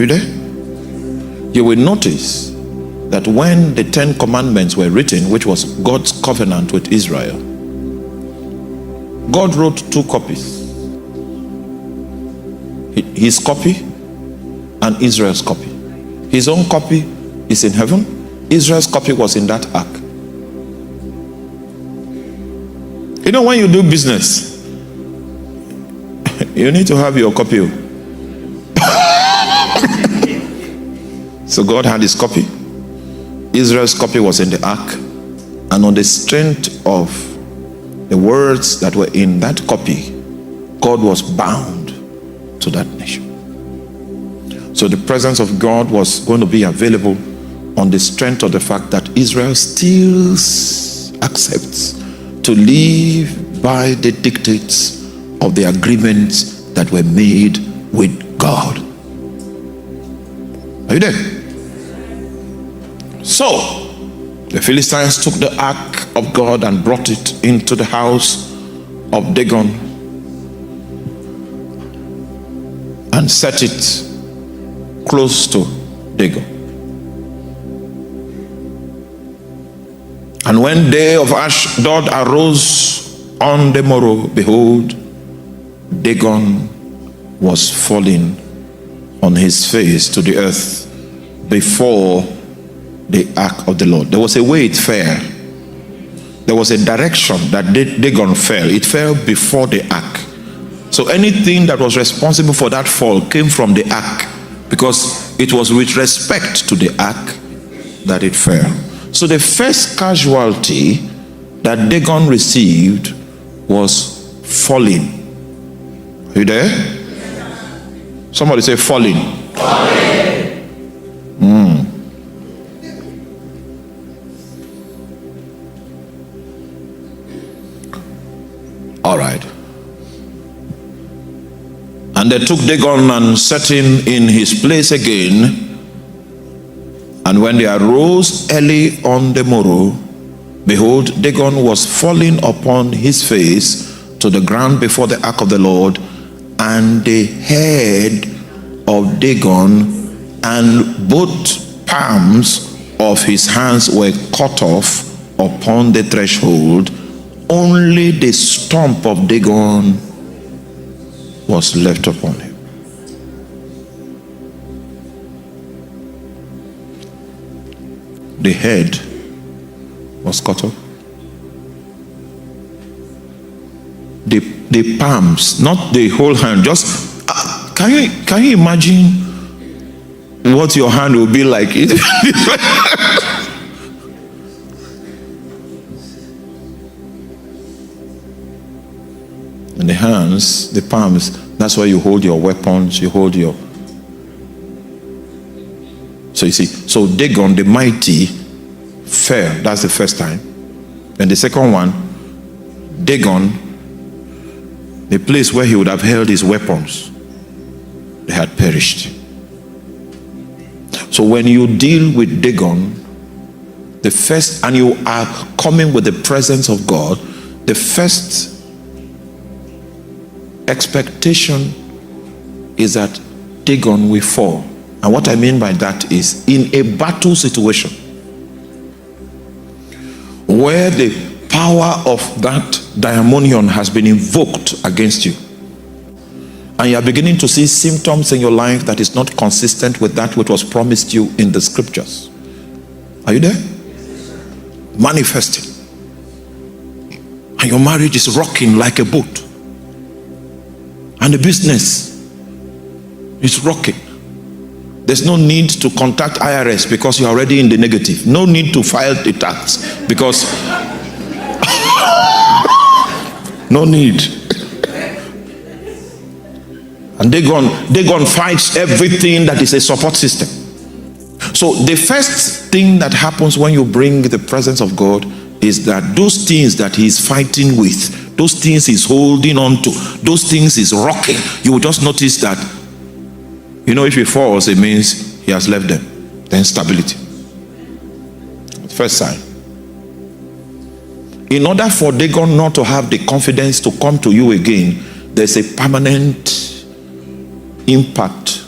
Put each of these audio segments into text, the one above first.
you there? You will notice that when the 10 Commandments were written, which was God's covenant with Israel, God wrote 2 copies. His copy and Israel's copy. His own copy is in heaven. Israel's copy was in that ark. You know, when you do business, you need to have your copy. So God had his copy. Israel's copy was in the ark. And on the strength of the words that were in that copy, God was bound to that nation. So the presence of God was going to be available on the strength of the fact that Israel still accepts to live by the dictates of the agreements that were made with God. Are you there? So the Philistines took the ark of God and brought it into the house of Dagon and set it close to Dagon. And when day of Ashdod arose on the morrow, behold, Dagon was falling on his face to the earth before the ark of the Lord. There was a way it fell. There was a direction that Dagon fell. It fell before the ark. So anything that was responsible for that fall came from the ark, because it was with respect to the ark that it fell. So the first casualty that Dagon received was falling. Are you there? Somebody say falling. All right. And they took Dagon and set him in his place again. And when they arose early on the morrow, behold, Dagon was falling upon his face to the ground before the ark of the Lord, and the head of Dagon and both palms of his hands were cut off upon the threshold. Only the stump of Dagon was left upon him. The head was cut off. The palms, not the whole hand. Just can you imagine what your hand will be like? And the hands, the palms, that's where you hold your weapons, you hold your... So you see, so Dagon the mighty fell. That's the first time. And the second one, Dagon, the place where he would have held his weapons, they had perished. So when you deal with Dagon, the first, and you are coming with the presence of God, the first expectation is that Dagon will fall. And what I mean by that is, in a battle situation where the power of that daemonion has been invoked against you, and you are beginning to see symptoms in your life that is not consistent with that which was promised you in the scriptures. Are you there? Manifesting. And your marriage is rocking like a boat. And the business is rocking. There's no need to contact IRS because you're already in the negative. No need to file the tax because no need. And Dagon fights everything that is a support system. So the first thing that happens when you bring the presence of God is that those things that he's fighting with, those things he's holding on to, those things he's rocking, you will just notice that, you know, if he falls, it means he has left them. Then stability. First sign. In order for Dagon not to have the confidence to come to you again, there's a permanent impact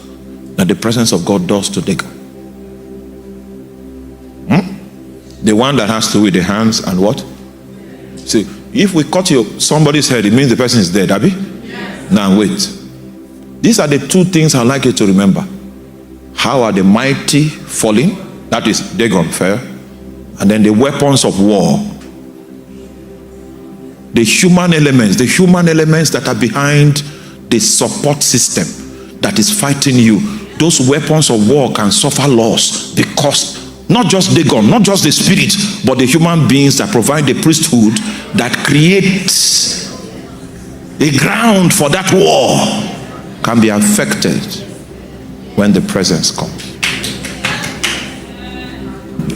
that the presence of God does to Dagon. The one that has to with the hands and what? See, if we cut somebody's head, it means the person is dead, Abby? Yes. Now wait. These are the two things I'd like you to remember. How are the mighty falling? That is Dagon fell. And then the weapons of war. The human elements that are behind the support system that is fighting you. Those weapons of war can suffer loss because not just Dagon, not just the spirit, but the human beings that provide the priesthood that creates a ground for that war can be affected when the presence comes.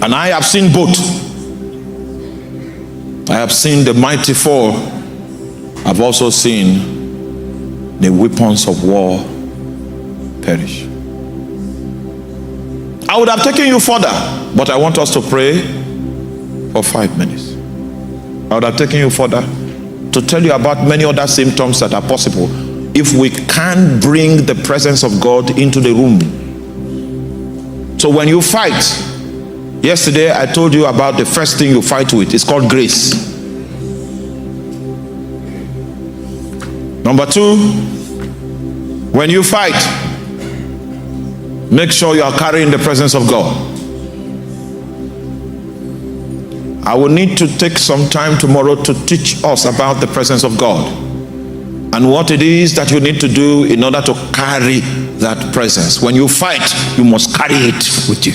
And I have seen both. I have seen the mighty fall. I've also seen the weapons of war perish. I would have taken you further, but I want us to pray for 5 minutes. I would have taken you further to tell you about many other symptoms that are possible if we can bring the presence of God into the room. So when you fight, yesterday I told you about the first thing you fight with. It's called grace. Number 2, when you fight, make sure you are carrying the presence of God. I will need to take some time tomorrow to teach us about the presence of God and what it is that you need to do in order to carry that presence. When you fight, you must carry it with you.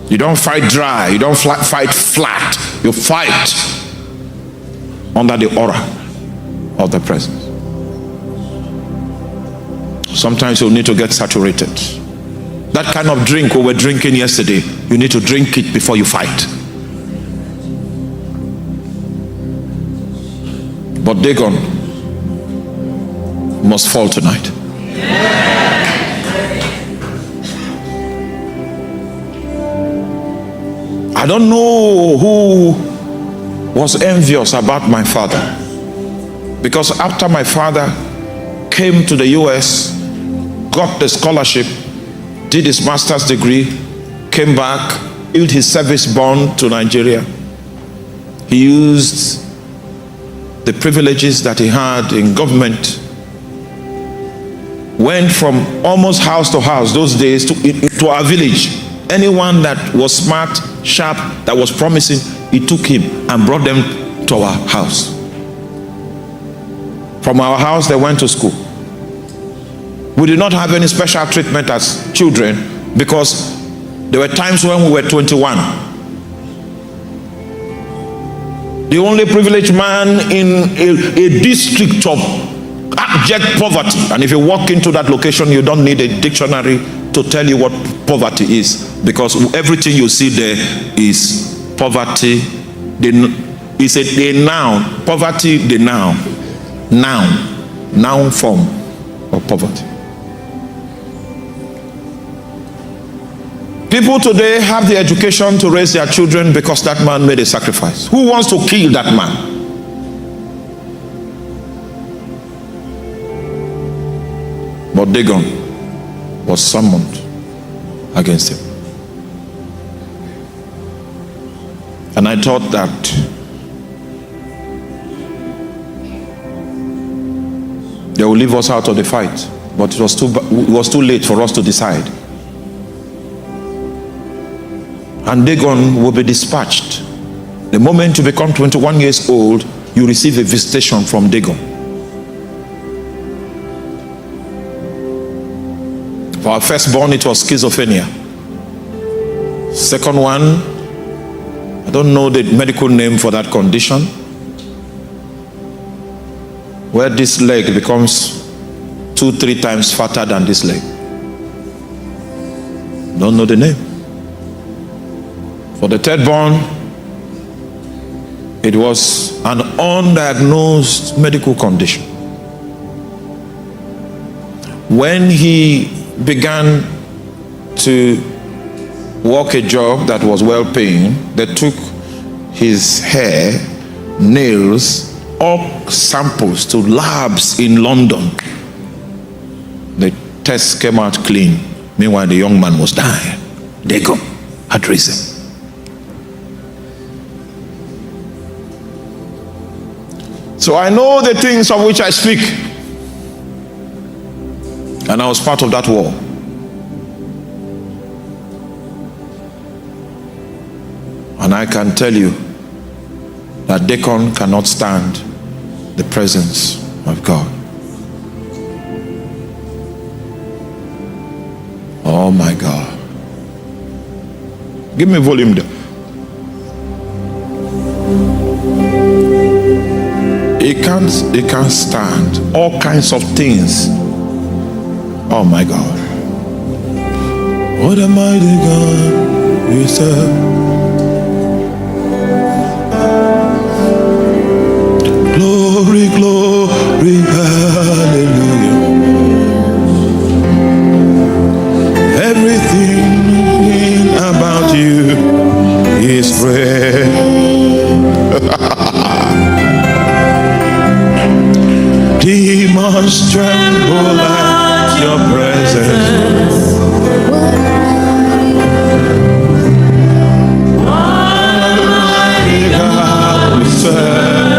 You don't fight dry, you don't fight flat. You fight under the aura of the presence. Sometimes you'll need to get saturated. That kind of drink we were drinking yesterday, you need to drink it before you fight. But Dagon must fall tonight. I don't know who was envious about my father, because after my father came to the US, got the scholarship, did his master's degree, came back, filled his service bond to Nigeria. He used the privileges that he had in government, went from almost house to house those days to our village. Anyone that was smart, sharp, that was promising, he took him and brought them to our house. From our house, they went to school. We did not have any special treatment as children because there were times when we were 21. The only privileged man in a district of abject poverty. And if you walk into that location, you don't need a dictionary to tell you what poverty is, because everything you see there is poverty. It's a noun. Poverty, the noun. Noun form of poverty. People today have the education to raise their children because that man made a sacrifice. Who wants to kill that man? But Dagon was summoned against him. And I thought that they will leave us out of the fight, but it was too late for us to decide. And Dagon will be dispatched. The moment you become 21 years old, you receive a visitation from Dagon. For our firstborn, it was schizophrenia. Second one, I don't know the medical name for that condition, where this leg becomes 2-3 times fatter than this leg. Don't know the name. For the third born, it was an undiagnosed medical condition. When he began to work a job that was well paying, they took his hair, nails, all samples to labs in London. They test came out clean. Meanwhile, the young man was dying. Dagon had risen. So I know the things of which I speak. And I was part of that war. And I can tell you that Dagon cannot stand the presence of God. Oh my God. Give me volume there. He can't stand all kinds of things. Oh my God. What a mighty God we serve. Glory, glory, hallelujah. Everything about you is great. Demons tremble at your presence. Almighty God we serve.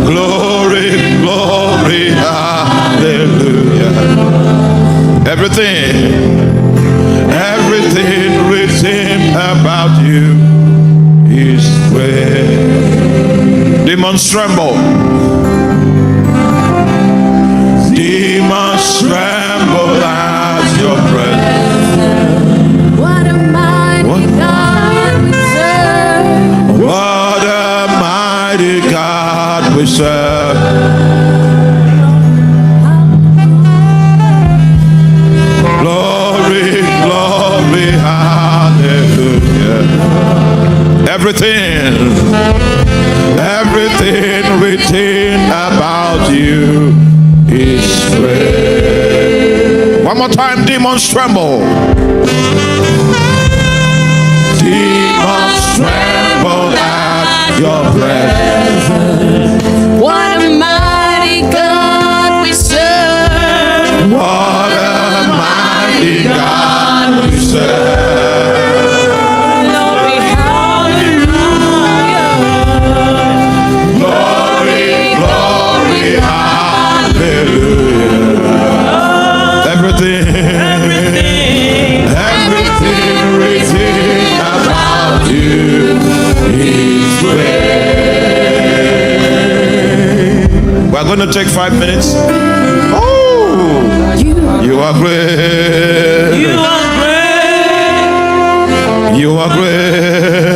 Glory, glory, hallelujah. Everything written about you is great. Demons tremble. Demons tremble at your presence. What a mighty God we serve. What a mighty God we serve. Glory, glory, hallelujah. Everything written about you is great. One more time, demons tremble. Demons tremble at your presence. What a mighty God we serve. What a mighty God we serve. Glory, hallelujah. Glory, glory, hallelujah. Everything written about you is great. We're going to take 5 minutes. Oh, you are great. You are great. You are great.